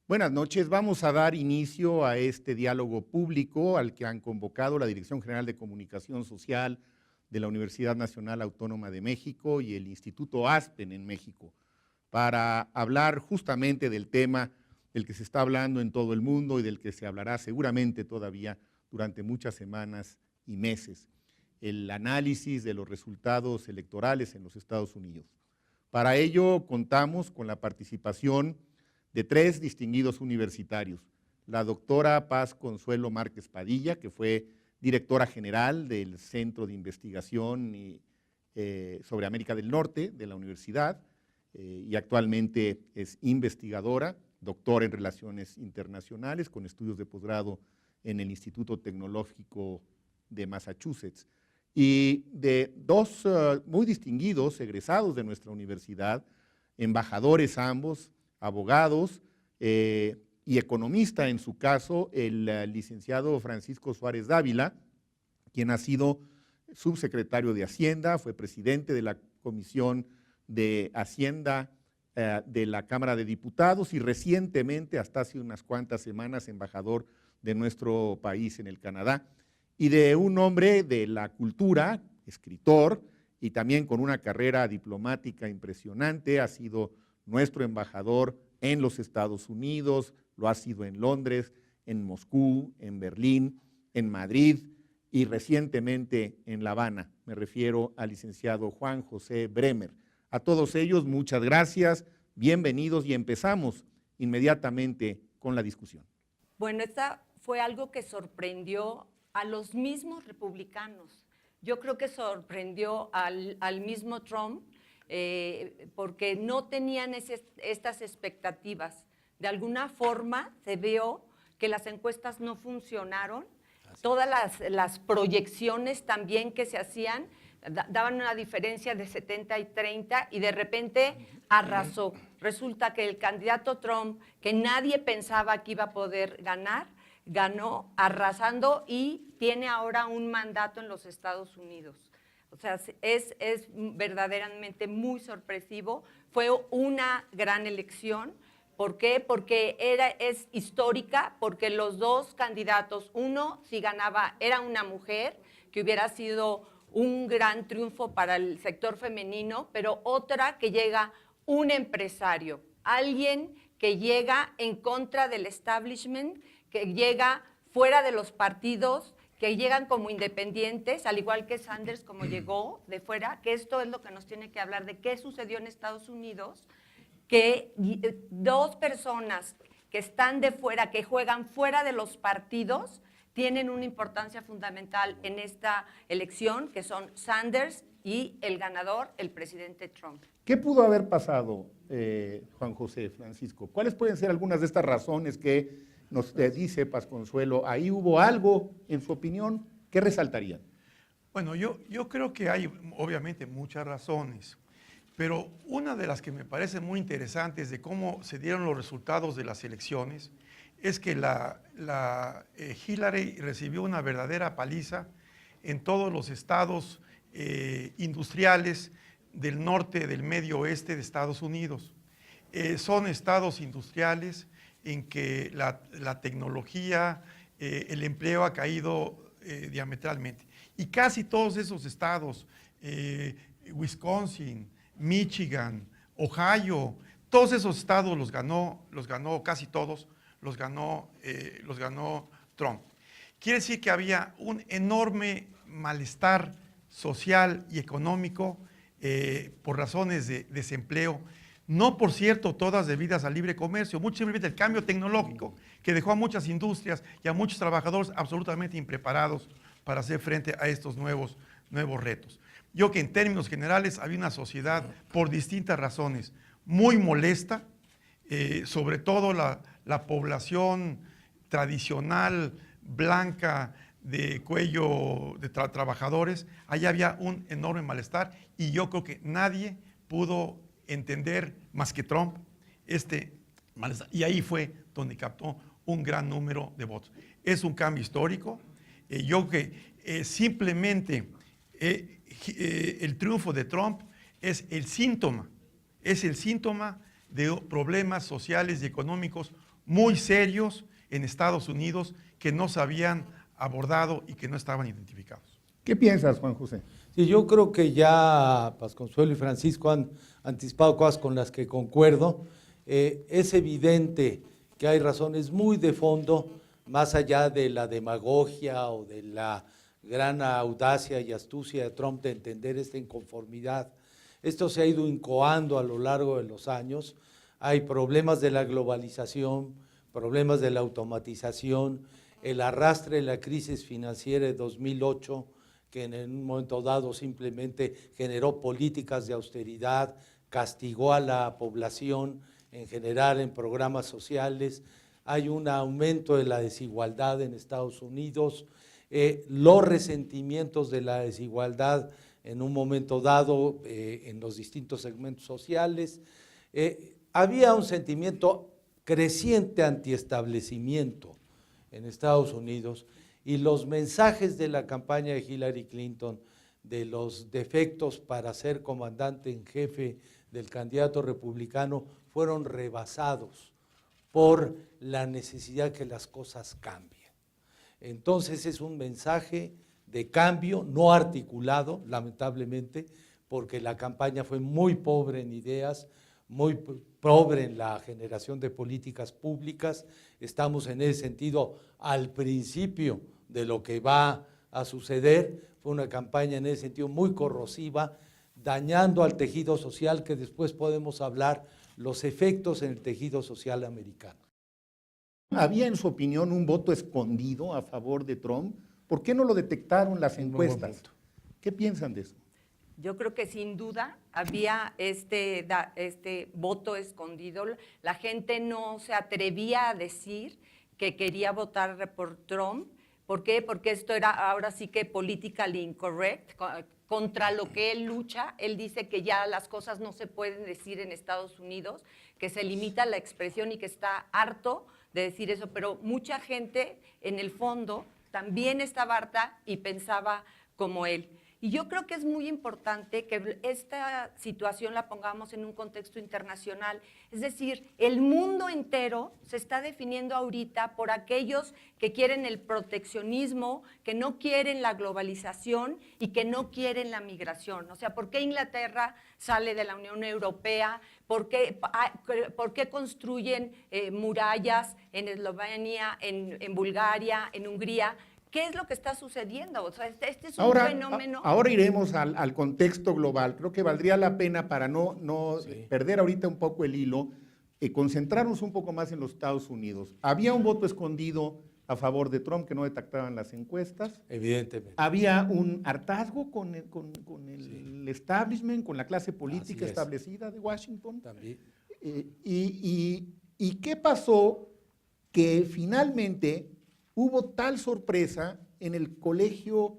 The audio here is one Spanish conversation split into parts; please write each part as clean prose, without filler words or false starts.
Buenas noches. Vamos a dar inicio a este diálogo público al que han convocado la Dirección General de Comunicación Social de la Universidad Nacional Autónoma de México y el Instituto Aspen en México, para hablar justamente del tema del que se está hablando en todo el mundo y del que se hablará seguramente todavía durante muchas semanas y meses: el análisis de los resultados electorales en los Estados Unidos. Para ello contamos con la participación de 3 distinguidos universitarios: la doctora Paz Consuelo Márquez Padilla, que fue directora general del Centro de Investigación sobre América del Norte de la universidad, y actualmente es investigadora, doctora en Relaciones Internacionales, con estudios de posgrado en el Instituto Tecnológico de Massachusetts, y de 2 muy distinguidos egresados de nuestra universidad, embajadores ambos, abogados y economista en su caso, el licenciado Francisco Suárez Dávila, quien ha sido subsecretario de Hacienda, fue presidente de la Comisión de Hacienda de la Cámara de Diputados y recientemente, hasta hace unas cuantas semanas, embajador de nuestro país en el Canadá, y de un hombre de la cultura, escritor, y también con una carrera diplomática impresionante. Ha sido nuestro embajador en los Estados Unidos, lo ha sido en Londres, en Moscú, en Berlín, en Madrid y recientemente en La Habana. Me refiero al licenciado Juan José Bremer. A todos ellos, muchas gracias, bienvenidos, y empezamos inmediatamente con la discusión. Bueno, esta fue algo que sorprendió a los mismos republicanos. Yo creo que sorprendió al mismo Trump, porque no tenían estas expectativas. De alguna forma se vio que las encuestas no funcionaron. Todas las proyecciones también que se hacían daban una diferencia de 70 y 30 y de repente arrasó. Resulta que el candidato Trump, que nadie pensaba que iba a poder ganar, ganó arrasando y tiene ahora un mandato en los Estados Unidos. O sea, es verdaderamente muy sorpresivo. Fue una gran elección. ¿Por qué? Porque es histórica, porque los 2 candidatos, uno, si ganaba, era una mujer, que hubiera sido un gran triunfo para el sector femenino, pero otra que llega un empresario, alguien que llega en contra del establishment, que llega fuera de los partidos, que llegan como independientes, al igual que Sanders, como llegó de fuera, que esto es lo que nos tiene que hablar de qué sucedió en Estados Unidos, que 2 personas que están de fuera, que juegan fuera de los partidos, tienen una importancia fundamental en esta elección, que son Sanders y el ganador, el presidente Trump. ¿Qué pudo haber pasado, Juan José, Francisco? ¿Cuáles pueden ser algunas de estas razones que nos dice Paz Consuelo? ¿Ahí hubo algo, en su opinión? ¿Qué resaltarían? Bueno, yo creo que hay obviamente muchas razones, pero una de las que me parece muy interesantes de cómo se dieron los resultados de las elecciones es que Hillary recibió una verdadera paliza en todos los estados industriales del norte, del medio oeste de Estados Unidos. Son estados industriales en que la tecnología, el empleo ha caído diametralmente. Y casi todos esos estados, Wisconsin, Michigan, Ohio, todos esos estados los ganó casi todos, los ganó Trump. Quiere decir que había un enorme malestar social y económico por razones de desempleo, no, por cierto, todas debidas al libre comercio, mucho simplemente el cambio tecnológico que dejó a muchas industrias y a muchos trabajadores absolutamente impreparados para hacer frente a estos nuevos retos. Yo que en términos generales había una sociedad, por distintas razones, muy molesta, sobre todo la población tradicional, blanca, de cuello de trabajadores. Allá había un enorme malestar y yo creo que nadie pudo entender más que Trump este malestar. Y ahí fue donde captó un gran número de votos. Es un cambio histórico. Yo creo que simplemente el triunfo de Trump es el síntoma de problemas sociales y económicos muy serios en Estados Unidos que no se habían abordado y que no estaban identificados. ¿Qué piensas, Juan José? Sí, yo creo que ya Pasconsuelo y Francisco han anticipado cosas con las que concuerdo. Es evidente que hay razones muy de fondo, más allá de la demagogia o de la gran audacia y astucia de Trump de entender esta inconformidad. Esto se ha ido incoando a lo largo de los años. Hay problemas de la globalización, problemas de la automatización, el arrastre de la crisis financiera de 2008, que en un momento dado simplemente generó políticas de austeridad, castigó a la población en general en programas sociales. Hay un aumento de la desigualdad en Estados Unidos, los resentimientos de la desigualdad en un momento dado en los distintos segmentos sociales. Había un sentimiento creciente antiestablecimiento en Estados Unidos y los mensajes de la campaña de Hillary Clinton de los defectos para ser comandante en jefe del candidato republicano fueron rebasados por la necesidad que las cosas cambien. Entonces es un mensaje de cambio no articulado, lamentablemente, porque la campaña fue muy pobre en ideas, muy pobre en la generación de políticas públicas. Estamos en ese sentido al principio de lo que va a suceder. Fue una campaña en ese sentido muy corrosiva, dañando al tejido social, que después podemos hablar los efectos en el tejido social americano. ¿Había en su opinión un voto escondido a favor de Trump? ¿Por qué no lo detectaron las encuestas? ¿Qué piensan de eso? Yo creo que sin duda había este voto escondido. La gente no se atrevía a decir que quería votar por Trump. ¿Por qué? Porque esto era ahora sí que politically incorrect, contra lo que él lucha. Él dice que ya las cosas no se pueden decir en Estados Unidos, que se limita la expresión y que está harto de decir eso, pero mucha gente en el fondo también estaba harta y pensaba como él. Y yo creo que es muy importante que esta situación la pongamos en un contexto internacional. Es decir, el mundo entero se está definiendo ahorita por aquellos que quieren el proteccionismo, que no quieren la globalización y que no quieren la migración. O sea, ¿por qué Inglaterra sale de la Unión Europea? ¿Por qué construyen murallas en Eslovenia, en Bulgaria, en Hungría? ¿Qué es lo que está sucediendo? O sea, este es un fenómeno. Ahora iremos al contexto global. Creo que valdría la pena, para no perder ahorita un poco el hilo, concentrarnos un poco más en los Estados Unidos. Había un voto escondido a favor de Trump que no detectaban las encuestas. Evidentemente. Había un hartazgo con el establishment, con la clase política establecida de Washington. También. ¿Y qué pasó? Que finalmente hubo tal sorpresa en el colegio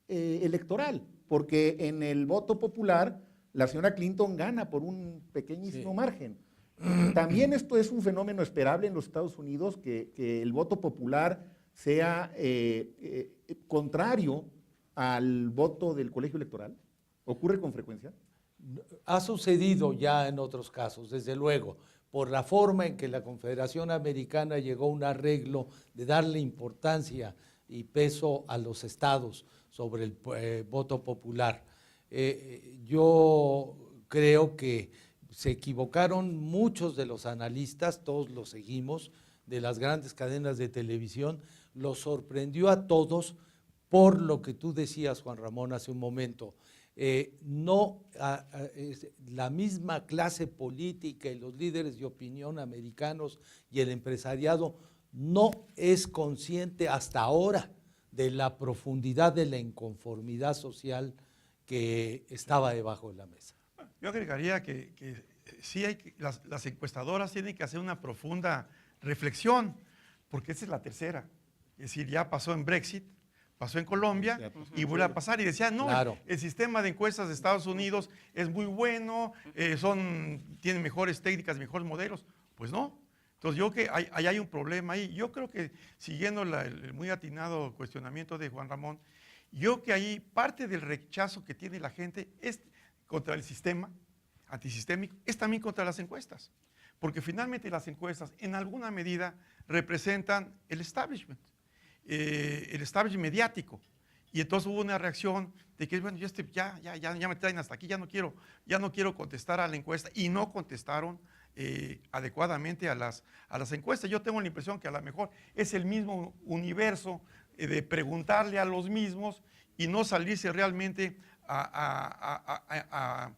electoral, porque en el voto popular la señora Clinton gana por un pequeñísimo margen. También esto es un fenómeno esperable en los Estados Unidos, que el voto popular sea contrario al voto del colegio electoral. ¿Ocurre con frecuencia? Ha sucedido ya en otros casos, desde luego, por la forma en que la Confederación Americana llegó a un arreglo de darle importancia y peso a los estados sobre el voto popular. Yo creo que se equivocaron muchos de los analistas, todos los seguimos, de las grandes cadenas de televisión. Los sorprendió a todos por lo que tú decías, Juan Ramón, hace un momento. La misma clase política y los líderes de opinión americanos y el empresariado no es consciente hasta ahora de la profundidad de la inconformidad social que estaba debajo de la mesa. Yo agregaría que sí las encuestadoras tienen que hacer una profunda reflexión, porque esa es la tercera. Es decir, ya pasó en Brexit, pasó en Colombia y vuelve a pasar. Y decían, no, Claro. el sistema de encuestas de Estados Unidos es muy bueno, tienen mejores técnicas, mejores modelos. Pues no. Entonces yo creo que hay un problema ahí. Yo creo que, siguiendo el muy atinado cuestionamiento de Juan Ramón, yo creo que ahí parte del rechazo que tiene la gente es contra el sistema antisistémico, es también contra las encuestas. Porque finalmente las encuestas en alguna medida representan el establishment mediático. Y entonces hubo una reacción de que, bueno, ya me traen hasta aquí, ya no quiero contestar a la encuesta, y no contestaron adecuadamente a las encuestas. Yo tengo la impresión que a lo mejor es el mismo universo de preguntarle a los mismos y no salirse realmente a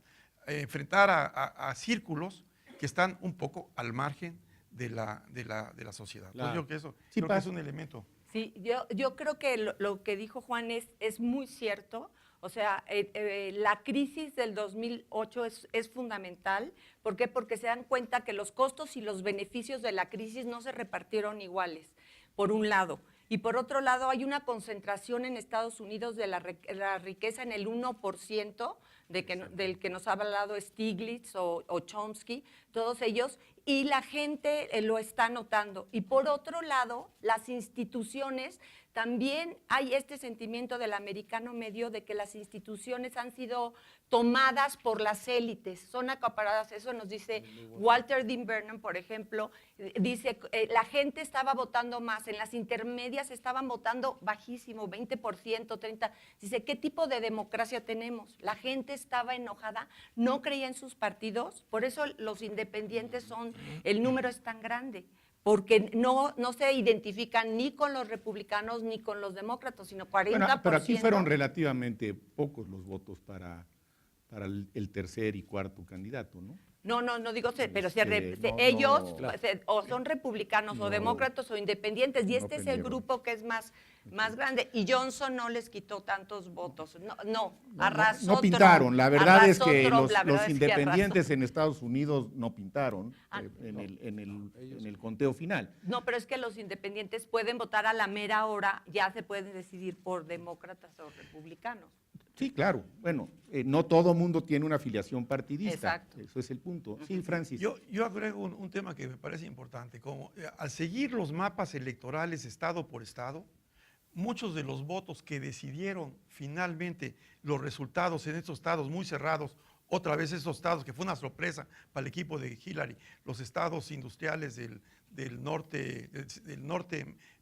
enfrentar a círculos que están un poco al margen de la sociedad. Claro. Entonces, yo Sí, creo que Paz. es un elemento. Sí, yo creo que lo que dijo Juan es muy cierto. O sea, la crisis del 2008 es fundamental. ¿Por qué? Porque se dan cuenta que los costos y los beneficios de la crisis no se repartieron iguales, por un lado. Y por otro lado, hay una concentración en Estados Unidos de la riqueza en el 1%, del que nos ha hablado Stiglitz o Chomsky, todos ellos, y la gente lo está notando. Y por otro lado, las instituciones, también hay este sentimiento del americano medio de que las instituciones han sido tomadas por las élites, son acaparadas. Eso nos dice Walter Dean Burnham, por ejemplo, dice la gente estaba votando más, en las intermedias estaban votando bajísimo, 20%, 30%. Dice, ¿qué tipo de democracia tenemos? La gente estaba enojada, no creía en sus partidos, por eso los independientes el número es tan grande, porque no se identifican ni con los republicanos ni con los demócratas, sino 40%. Bueno, pero aquí fueron relativamente pocos los votos para el tercer y cuarto candidato, ¿no? No digo, pero No, ellos claro. o son republicanos o demócratas o independientes, y este es el grupo que es más grande, y Johnson no les quitó tantos votos, arrasó No pintaron, Trump, la verdad es arrasó que Trump, la verdad los es que independientes arrasó. en Estados Unidos no pintaron en no. el conteo final. No, pero es que los independientes pueden votar a la mera hora, ya se pueden decidir por demócratas o republicanos. Sí, claro. Bueno, no todo mundo tiene una afiliación partidista. Exacto. Eso es el punto. Sí, Francis. Yo agrego un tema que me parece importante. Como al seguir los mapas electorales estado por estado, muchos de los votos que decidieron finalmente los resultados en estos estados muy cerrados, otra vez esos estados que fue una sorpresa para el equipo de Hillary, los estados industriales del norte,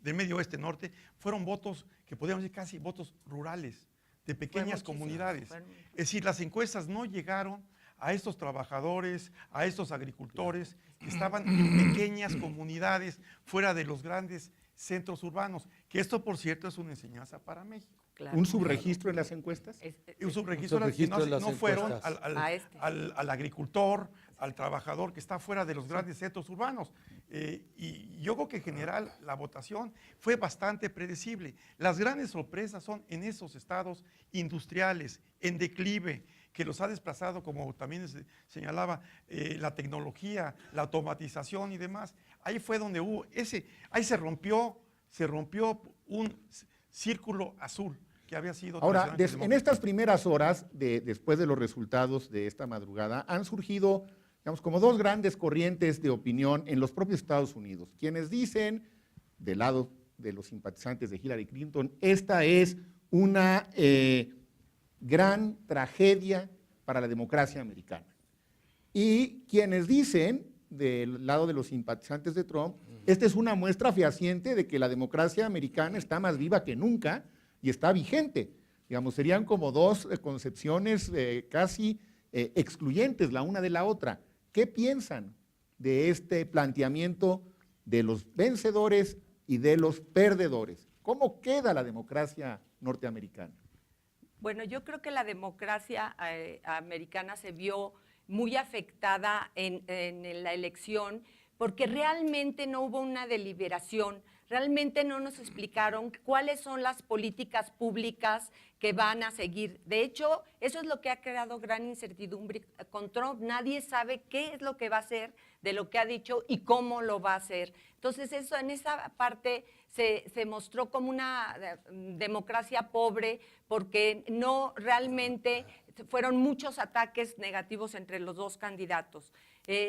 del medio oeste norte, fueron votos que podríamos decir casi votos rurales, de pequeñas comunidades. Es decir, las encuestas no llegaron a estos trabajadores, a estos agricultores que estaban en pequeñas comunidades fuera de los grandes centros urbanos, que esto, por cierto, es una enseñanza para México. Claro. ¿Un subregistro en las encuestas? Un subregistro subregistro en las no fueron encuestas. al agricultor, al trabajador que está fuera de los grandes centros urbanos. Y yo creo que en general la votación fue bastante predecible. Las grandes sorpresas son en esos estados industriales, en declive, que los ha desplazado, como también señalaba, la tecnología, la automatización y demás. Ahí fue donde hubo ahí se rompió un círculo azul que había sido. Ahora, en estas primeras horas, después de los resultados de esta madrugada, han surgido, digamos, como dos grandes corrientes de opinión en los propios Estados Unidos. Quienes dicen, del lado de los simpatizantes de Hillary Clinton, esta es una gran tragedia para la democracia americana. Y quienes dicen, del lado de los simpatizantes de Trump, esta es una muestra fehaciente de que la democracia americana está más viva que nunca y está vigente. Digamos, serían como dos concepciones casi excluyentes la una de la otra. ¿Qué piensan de este planteamiento de los vencedores y de los perdedores? ¿Cómo queda la democracia norteamericana? Bueno, yo creo que la democracia americana se vio muy afectada en la elección porque realmente no hubo una deliberación, realmente no nos explicaron cuáles son las políticas públicas que van a seguir. De hecho, eso es lo que ha creado gran incertidumbre con Trump. Nadie sabe qué es lo que va a hacer de lo que ha dicho y cómo lo va a hacer. Entonces, eso en esa parte se mostró como una democracia pobre, porque no realmente fueron muchos ataques negativos entre los dos candidatos.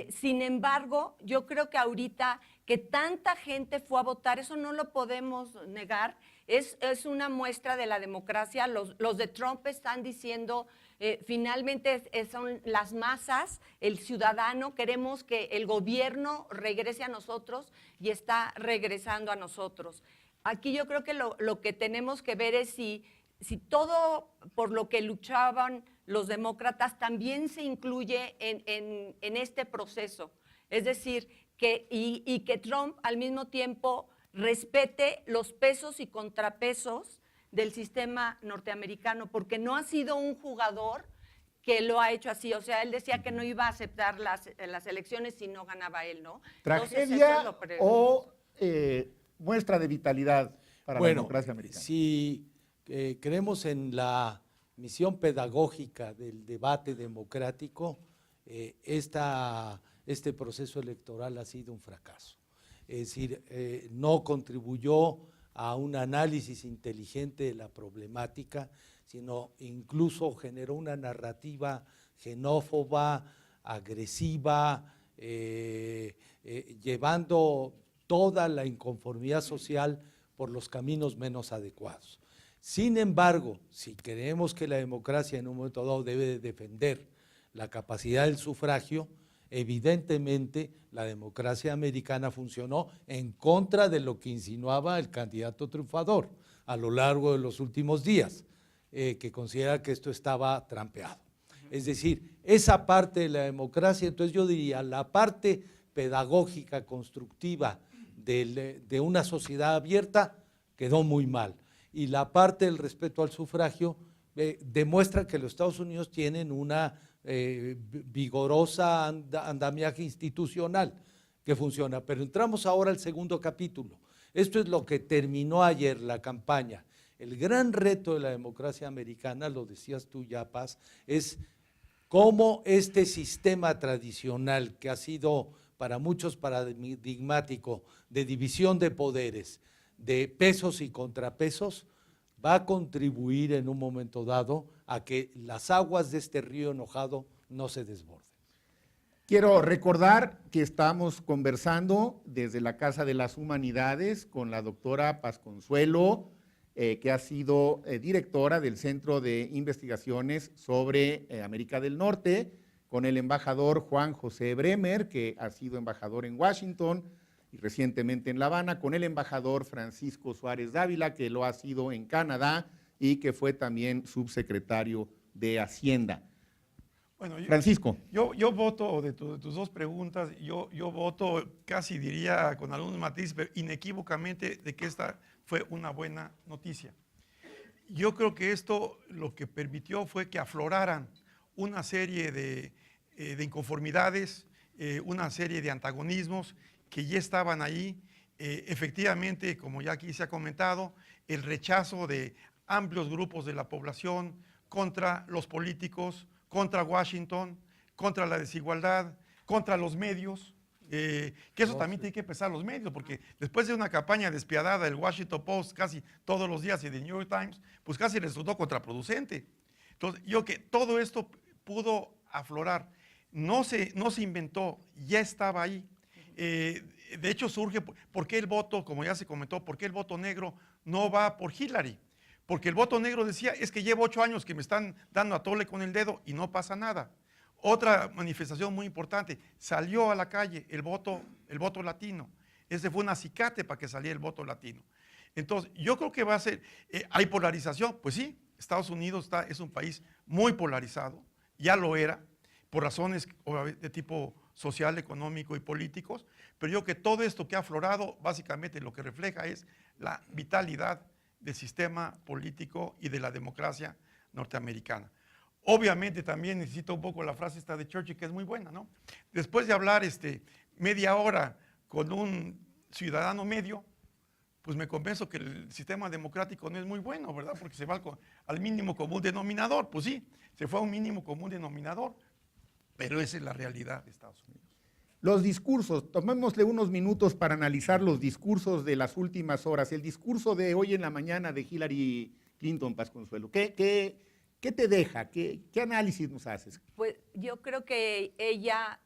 Sin embargo, yo creo que ahorita que tanta gente fue a votar, eso no lo podemos negar, es una muestra de la democracia. Los de Trump están diciendo, finalmente son las masas, el ciudadano, queremos que el gobierno regrese a nosotros y está regresando a nosotros. Aquí yo creo que lo que tenemos que ver es si todo por lo que luchaban los demócratas también se incluye en este proceso. Es decir, que Trump al mismo tiempo respete los pesos y contrapesos del sistema norteamericano, porque no ha sido un jugador que lo ha hecho así. O sea, él decía que no iba a aceptar las elecciones si no ganaba él, ¿no? ¿Tragedia o muestra de vitalidad para la democracia americana? Si creemos en la misión pedagógica del debate democrático, este proceso electoral ha sido un fracaso. Es decir, no contribuyó a un análisis inteligente de la problemática, sino incluso generó una narrativa xenófoba, agresiva, llevando toda la inconformidad social por los caminos menos adecuados. Sin embargo, si creemos que la democracia en un momento dado debe de defender la capacidad del sufragio, evidentemente la democracia americana funcionó en contra de lo que insinuaba el candidato triunfador a lo largo de los últimos días, que considera que esto estaba trampeado. Es decir, esa parte de la democracia, entonces yo diría, la parte pedagógica, constructiva de una sociedad abierta quedó muy mal. Y la parte del respeto al sufragio demuestra que los Estados Unidos tienen una vigorosa andamiaje institucional que funciona. Pero entramos ahora al segundo capítulo. Esto es lo que terminó ayer la campaña. El gran reto de la democracia americana, lo decías tú ya, Paz, es cómo este sistema tradicional que ha sido para muchos paradigmático de división de poderes, de pesos y contrapesos, va a contribuir en un momento dado a que las aguas de este río enojado no se desborden. Quiero recordar que estamos conversando desde la Casa de las Humanidades con la doctora Paz Consuelo, que ha sido directora del Centro de Investigaciones sobre América del Norte, con el embajador Juan José Bremer, que ha sido embajador en Washington y recientemente en La Habana, con el embajador Francisco Suárez Dávila, que lo ha sido en Canadá y que fue también subsecretario de Hacienda. Bueno, Francisco. Yo voto de tus dos preguntas, yo voto casi diría con algunos matices, pero inequívocamente de que esta fue una buena noticia. Yo creo que esto lo que permitió fue que afloraran una serie de inconformidades, una serie de antagonismos que ya estaban ahí. Efectivamente, como ya aquí se ha comentado, el rechazo de amplios grupos de la población contra los políticos, contra Washington, contra la desigualdad, contra los medios, que eso también tiene que pesar los medios, porque después de una campaña despiadada del Washington Post casi todos los días y del New York Times, pues casi resultó contraproducente. Entonces, yo que todo esto pudo aflorar, no se inventó, ya estaba ahí. De hecho surge, ¿por qué el voto, como ya se comentó, por qué el voto negro no va por Hillary? Porque el voto negro decía, es que llevo 8 años que me están dando a tole con el dedo y no pasa nada. Otra manifestación muy importante, salió a la calle el voto latino. Ese fue un acicate para que saliera el voto latino. Entonces, yo creo que va a ser, ¿hay polarización? Pues sí, Estados Unidos es un país muy polarizado, ya lo era, por razones de tipo social, económico y políticos, pero yo creo que todo esto que ha aflorado, básicamente lo que refleja es la vitalidad del sistema político y de la democracia norteamericana. Obviamente también necesito un poco la frase esta de Churchill, que es muy buena, ¿no? Después de hablar media hora con un ciudadano medio, pues me convenzo que el sistema democrático no es muy bueno, ¿verdad? Porque se va al mínimo común denominador. Pues sí, se fue a un mínimo común denominador, pero esa es la realidad de Estados Unidos. Los discursos, tomémosle unos minutos para analizar los discursos de las últimas horas. El discurso de hoy en la mañana de Hillary Clinton, Paz Consuelo, ¿qué te deja? ¿Qué análisis nos haces? Pues yo creo que ella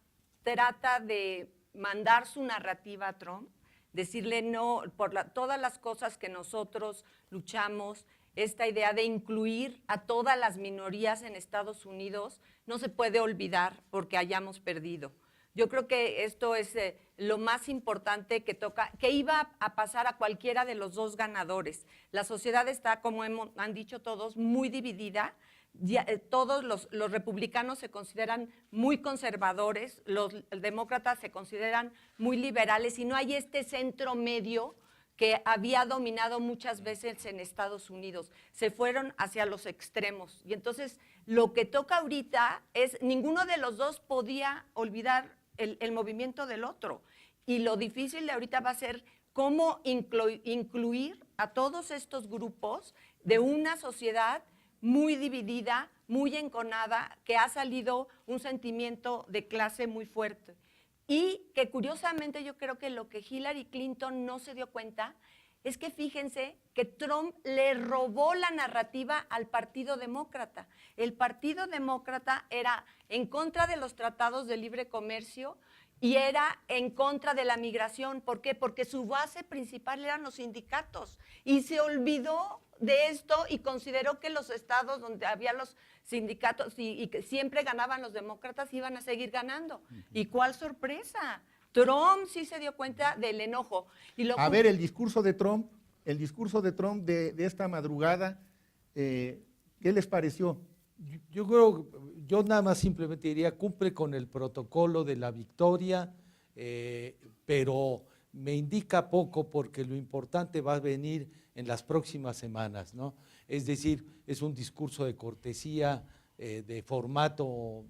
trata de mandar su narrativa a Trump, decirle no por todas las cosas que nosotros luchamos, esta idea de incluir a todas las minorías en Estados Unidos no se puede olvidar porque hayamos perdido. Yo creo que esto es lo más importante que iba a pasar a cualquiera de los dos ganadores. La sociedad está, como han dicho todos, muy dividida. Todos los republicanos se consideran muy conservadores, los demócratas se consideran muy liberales y no hay este centro medio que había dominado muchas veces en Estados Unidos. Se fueron hacia los extremos. Y entonces lo que toca ahorita es, ninguno de los dos podía olvidar el movimiento del otro. Y lo difícil de ahorita va a ser cómo incluir a todos estos grupos de una sociedad muy dividida, muy enconada, que ha salido un sentimiento de clase muy fuerte. Y que curiosamente yo creo que lo que Hillary Clinton no se dio cuenta es que fíjense que Trump le robó la narrativa al Partido Demócrata. El Partido Demócrata era en contra de los tratados de libre comercio y era en contra de la migración. ¿Por qué? Porque su base principal eran los sindicatos y se olvidó de esto y consideró que los estados donde había los sindicatos y que siempre ganaban los demócratas iban a seguir ganando. ¿Y cuál sorpresa? Trump sí se dio cuenta del enojo. A ver, el discurso de Trump de esta madrugada, ¿qué les pareció? Yo nada más simplemente diría, cumple con el protocolo de la victoria, pero me indica poco porque lo importante va a venir en las próximas semanas, ¿no? Es decir, es un discurso de cortesía, de formato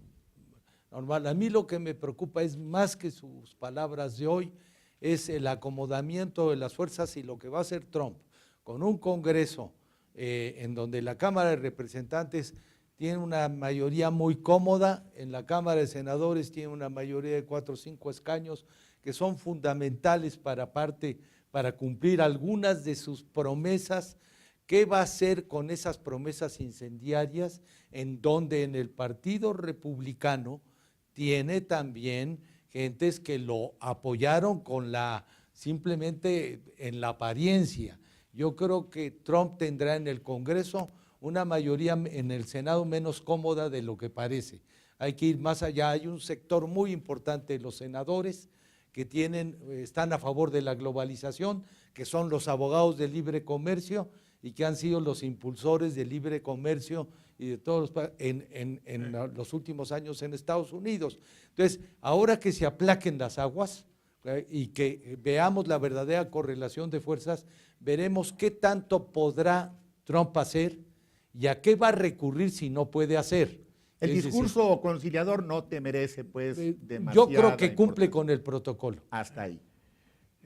normal. A mí lo que me preocupa es más que sus palabras de hoy, es el acomodamiento de las fuerzas y lo que va a hacer Trump con un Congreso en donde la Cámara de Representantes tiene una mayoría muy cómoda, en la Cámara de Senadores tiene una mayoría de 4 o 5 escaños que son fundamentales para cumplir algunas de sus promesas. ¿Qué va a hacer con esas promesas incendiarias en donde en el Partido Republicano tiene también gentes que lo apoyaron simplemente en la apariencia? Yo creo que Trump tendrá en el Congreso una mayoría, en el Senado menos cómoda de lo que parece. Hay que ir más allá. Hay un sector muy importante de los senadores que están a favor de la globalización, que son los abogados del libre comercio y que han sido los impulsores del libre comercio y de todos en los últimos años en Estados Unidos. Entonces, ahora que se aplaquen las aguas y que veamos la verdadera correlación de fuerzas, veremos qué tanto podrá Trump hacer y a qué va a recurrir si no puede hacer. El discurso conciliador no te merece, pues, demasiado. Yo creo que cumple con el protocolo. Hasta ahí.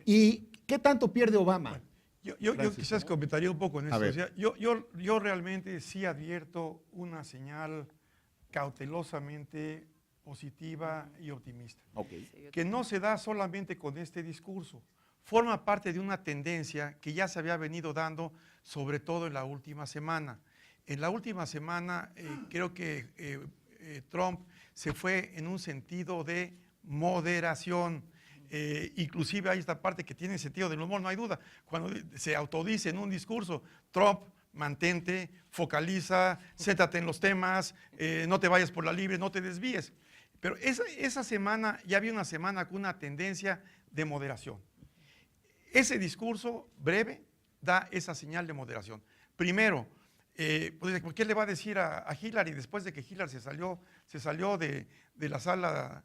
¿Y qué tanto pierde Obama? Yo quizás comentaría un poco en esto. O sea, yo realmente sí advierto una señal cautelosamente positiva y optimista, que no se da solamente con este discurso, forma parte de una tendencia que ya se había venido dando, sobre todo en la última semana. En la última semana creo que Trump se fue en un sentido de moderación. Inclusive hay esta parte que tiene sentido del humor, no hay duda. Cuando se autodice en un discurso, Trump, mantente, focaliza, céntrate en los temas, no te vayas por la libre, no te desvíes. Pero esa semana ya había una semana con una tendencia de moderación. Ese discurso breve da esa señal de moderación. Primero, pues, ¿qué le va a decir a Hillary después de que Hillary se salió de la sala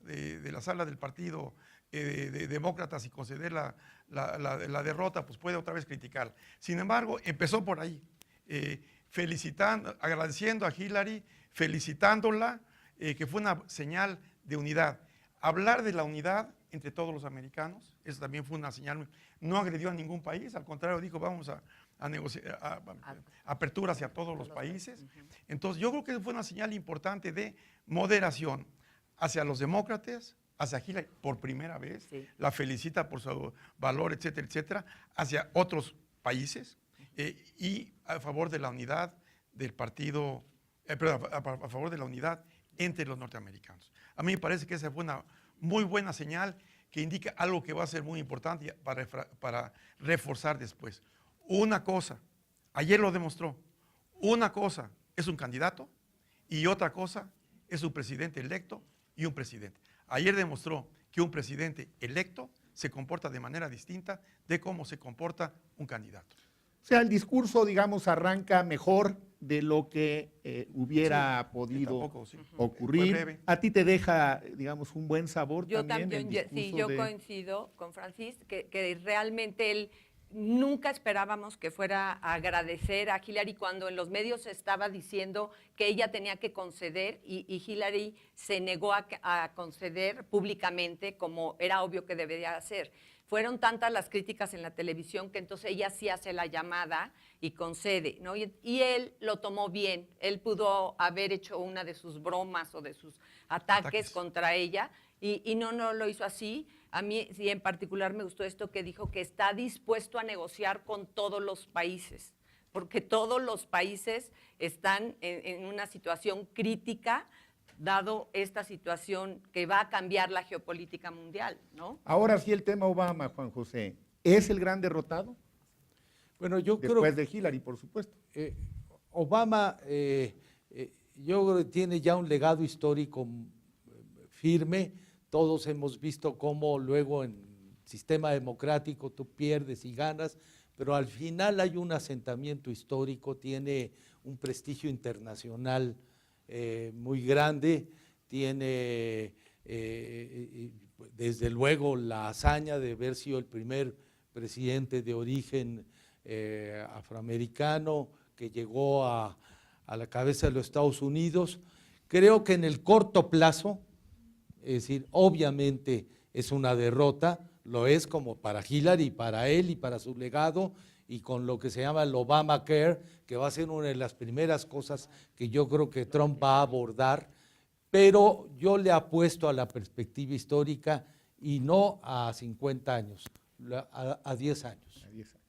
del partido de demócratas y conceder la derrota? Pues puede otra vez criticar. Sin embargo, empezó por ahí, agradeciendo a Hillary, felicitándola, que fue una señal de unidad. Hablar de la unidad entre todos los americanos. Eso también fue una señal. No agredió a ningún país, al contrario, dijo vamos a negociar, apertura hacia todos los países. Entonces yo creo que fue una señal importante de moderación hacia los demócratas, hacia Hillary por primera vez, Sí. la felicita por su valor, etcétera, etcétera, hacia otros países y a favor de la unidad del partido, perdón, a favor de la unidad entre los norteamericanos. A mí me parece que esa fue una muy buena señal que indica algo que va a ser muy importante para reforzar después. Una cosa, ayer lo demostró, una cosa es un candidato y otra cosa es un presidente electo y un presidente. Ayer demostró que un presidente electo se comporta de manera distinta de cómo se comporta un candidato. O sea, el discurso, digamos, arranca mejor de lo que hubiera podido tampoco, sí. Fue ocurrir. breve. ¿A ti te deja, digamos, un buen sabor Yo también? también, sí, yo coincido con Francis, que realmente él nunca esperábamos que fuera a agradecer a Hillary cuando en los medios se estaba diciendo que ella tenía que conceder y Hillary se negó a conceder públicamente como era obvio que debería hacer. Fueron tantas las críticas en la televisión que entonces ella sí hace la llamada y concede, ¿no? Y él lo tomó bien. Él pudo haber hecho una de sus bromas o de sus ataques contra ella y no lo hizo así. A mí sí en particular me gustó esto que dijo que está dispuesto a negociar con todos los países, porque todos los países están en una situación crítica dado esta situación que va a cambiar la geopolítica mundial, ¿no? Ahora sí el tema Obama, Juan José, ¿es el gran derrotado? Bueno, yo creo Después de Hillary, por supuesto. Obama, yo creo que tiene ya un legado histórico firme. Todos hemos visto cómo luego en sistema democrático tú pierdes y ganas, pero al final hay un asentamiento histórico, tiene un prestigio internacional muy grande, tiene desde luego la hazaña de haber sido el primer presidente de origen afroamericano que llegó a la cabeza de los Estados Unidos. Creo que en el corto plazo, es decir, obviamente es una derrota, lo es como para Hillary, para él y para su legado, y con lo que se llama el Obamacare, que va a ser una de las primeras cosas que yo creo que Trump va a abordar, pero yo le apuesto a la perspectiva histórica y no a 50 años, a 10 años. A 10 años.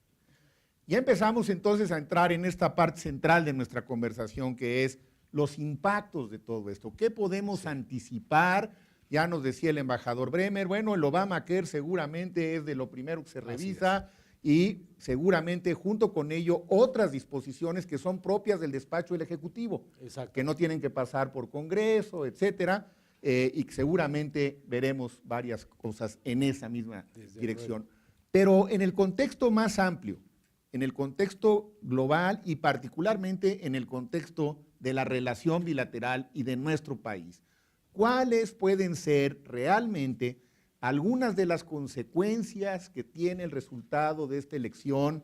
Ya empezamos entonces a entrar en esta parte central de nuestra conversación, que es los impactos de todo esto. ¿Qué podemos anticipar? Ya nos decía el embajador Bremer, bueno, el Obamacare seguramente es de lo primero que se revisa y seguramente junto con ello otras disposiciones que son propias del despacho del Ejecutivo, que no tienen que pasar por Congreso, etcétera, y que seguramente veremos varias cosas en esa misma dirección. Pero en el contexto más amplio, en el contexto global y particularmente en el contexto de la relación bilateral y de nuestro país, ¿cuáles pueden ser realmente algunas de las consecuencias que tiene el resultado de esta elección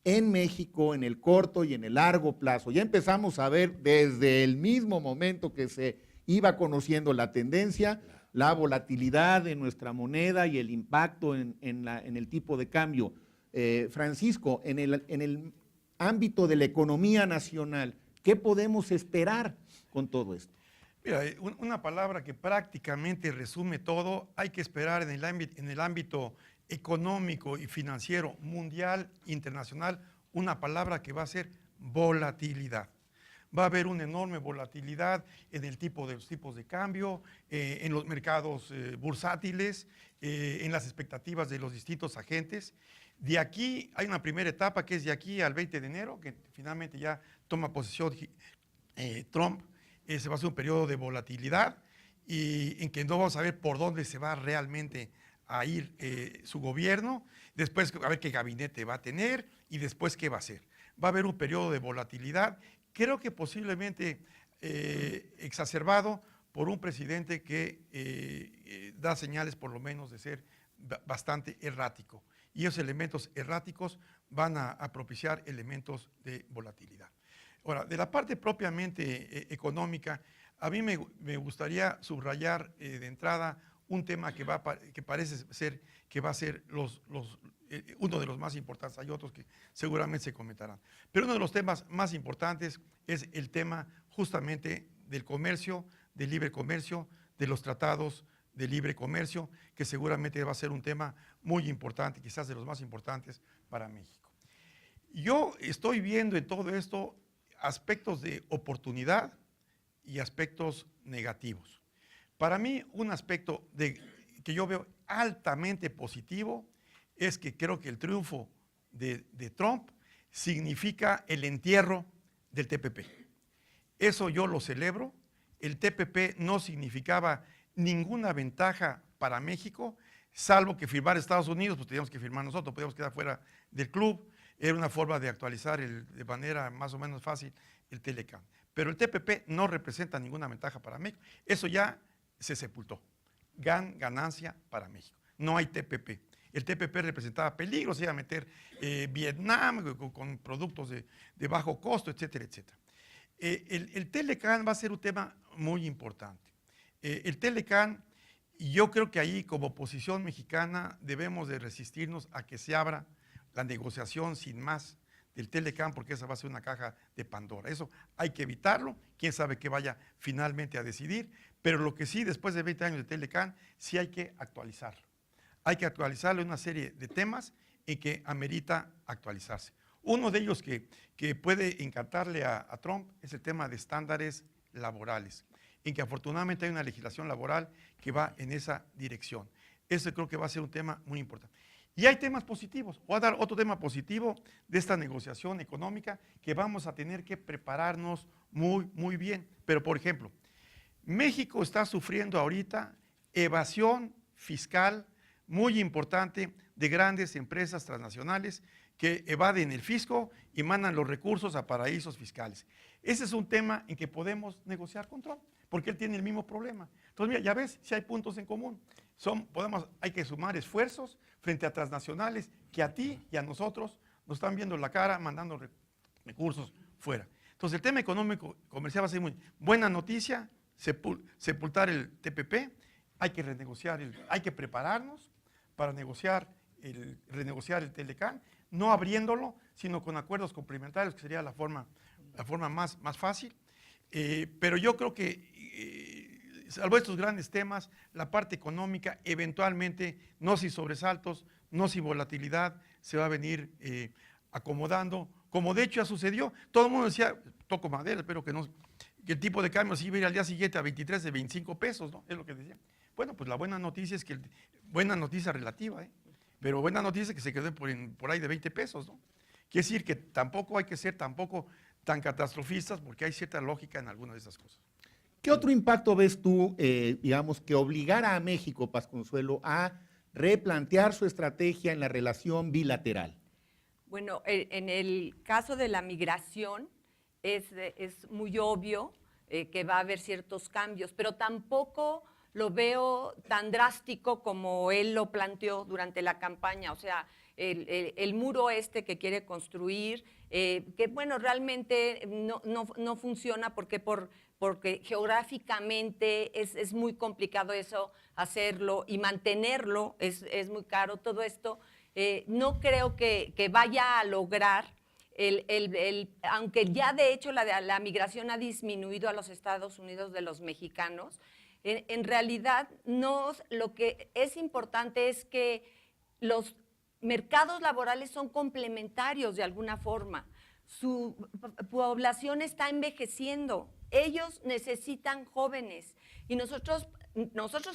en México en el corto y en el largo plazo? Ya empezamos a ver desde el mismo momento que se iba conociendo la tendencia, la volatilidad de nuestra moneda y el impacto en el tipo de cambio. Francisco, en el ámbito de la economía nacional, ¿qué podemos esperar con todo esto? Mira, una palabra que prácticamente resume todo, hay que esperar en el ámbito económico y financiero mundial, internacional, una palabra que va a ser volatilidad. Va a haber una enorme volatilidad en el los tipos de cambio, en los mercados bursátiles, en las expectativas de los distintos agentes. De aquí hay una primera etapa que es de aquí al 20 de enero, que finalmente ya toma posesión Trump. Se va a ser un periodo de volatilidad y en que no vamos a ver por dónde se va realmente a ir su gobierno, después a ver qué gabinete va a tener y después qué va a hacer. Va a haber un periodo de volatilidad, creo que posiblemente exacerbado por un presidente que da señales por lo menos de ser bastante errático. Y esos elementos erráticos van a propiciar elementos de volatilidad. Ahora, de la parte propiamente económica, a mí me gustaría subrayar de entrada un tema que parece ser que va a ser uno de los más importantes. Hay otros que seguramente se comentarán. Pero uno de los temas más importantes es el tema justamente del comercio, del libre comercio, de los tratados de libre comercio, que seguramente va a ser un tema muy importante, quizás de los más importantes para México. Yo estoy viendo en todo esto aspectos de oportunidad y aspectos negativos. Para mí, un aspecto que yo veo altamente positivo es que creo que el triunfo de Trump significa el entierro del TPP. Eso yo lo celebro. El TPP no significaba ninguna ventaja para México, salvo que firmar Estados Unidos, pues teníamos que firmar nosotros, podíamos quedar fuera del club. Era una forma de actualizar de manera más o menos fácil el Telecán. Pero el TPP no representa ninguna ventaja para México. Eso ya se sepultó. Ganancia para México. No hay TPP. El TPP representaba peligro, se iba a meter Vietnam con productos de bajo costo, etcétera, etcétera. El Telecán va a ser un tema muy importante. El Telecán, yo creo que ahí como oposición mexicana debemos de resistirnos a que se abra la negociación sin más del Telecán, porque esa va a ser una caja de Pandora. Eso hay que evitarlo, quién sabe qué vaya finalmente a decidir, pero lo que sí, después de 20 años de Telecán, sí hay que actualizarlo. Hay que actualizarlo en una serie de temas y que amerita actualizarse. Uno de ellos que puede encantarle a Trump es el tema de estándares laborales, en que afortunadamente hay una legislación laboral que va en esa dirección. Ese creo que va a ser un tema muy importante. Y hay temas positivos. Voy a dar otro tema positivo de esta negociación económica que vamos a tener que prepararnos muy, muy bien. Pero, por ejemplo, México está sufriendo ahorita evasión fiscal muy importante de grandes empresas transnacionales que evaden el fisco y mandan los recursos a paraísos fiscales. Ese es un tema en que podemos negociar con Trump, porque él tiene el mismo problema. Entonces, mira, ya ves, si hay puntos en común. Hay que sumar esfuerzos frente a transnacionales que a ti y a nosotros nos están viendo la cara mandando recursos fuera. Entonces, el tema económico comercial va a ser muy buena noticia, sepultar el TPP, hay que renegociar, hay que prepararnos para renegociar el Telecán, no abriéndolo, sino con acuerdos complementarios, que sería la forma más fácil. Pero yo creo que, salvo estos grandes temas, la parte económica, eventualmente, no sin sobresaltos, no sin volatilidad, se va a venir acomodando, como de hecho ya sucedió. Todo el mundo decía, toco madera, espero que el tipo de cambio se iba a ir al día siguiente a 23 de 25 pesos, ¿no? Es lo que decía. Bueno, pues la buena noticia es que, buena noticia relativa, pero buena noticia es que se quedó por ahí de 20 pesos, ¿no? Quiere decir que tampoco hay que ser tan catastrofistas, porque hay cierta lógica en algunas de esas cosas. ¿Qué otro impacto ves tú, digamos, que obligara a México, Pasconsuelo, a replantear su estrategia en la relación bilateral? Bueno, en el caso de la migración es muy obvio que va a haber ciertos cambios, pero tampoco lo veo tan drástico como él lo planteó durante la campaña. O sea, el muro que quiere construir, que bueno, realmente no funciona porque geográficamente es muy complicado eso, hacerlo y mantenerlo es muy caro. Todo esto no creo que vaya a lograr, aunque ya de hecho la migración ha disminuido a los Estados Unidos de los mexicanos. En realidad, lo que es importante es que los mercados laborales son complementarios de alguna forma. Su población está envejeciendo. Ellos necesitan jóvenes y nosotros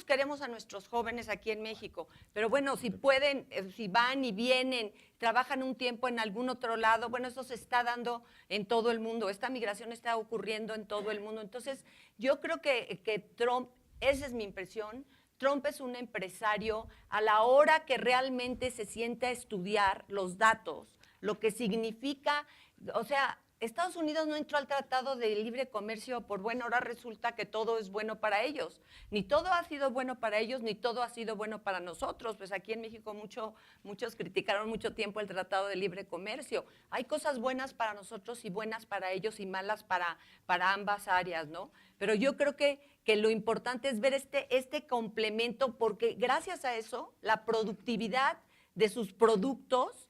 queremos a nuestros jóvenes aquí en México, pero bueno, si pueden, si van y vienen, trabajan un tiempo en algún otro lado, bueno, eso se está dando en todo el mundo, esta migración está ocurriendo en todo el mundo. Entonces, yo creo que Trump, esa es mi impresión, Trump es un empresario a la hora que realmente se siente a estudiar los datos, lo que significa, o sea, Estados Unidos no entró al Tratado de Libre Comercio por bueno, ahora resulta que todo es bueno para ellos. Ni todo ha sido bueno para ellos, ni todo ha sido bueno para nosotros. Pues aquí en México muchos criticaron mucho tiempo el Tratado de Libre Comercio. Hay cosas buenas para nosotros y buenas para ellos y malas para ambas áreas, ¿no? Pero yo creo que lo importante es ver este complemento, porque gracias a eso la productividad de sus productos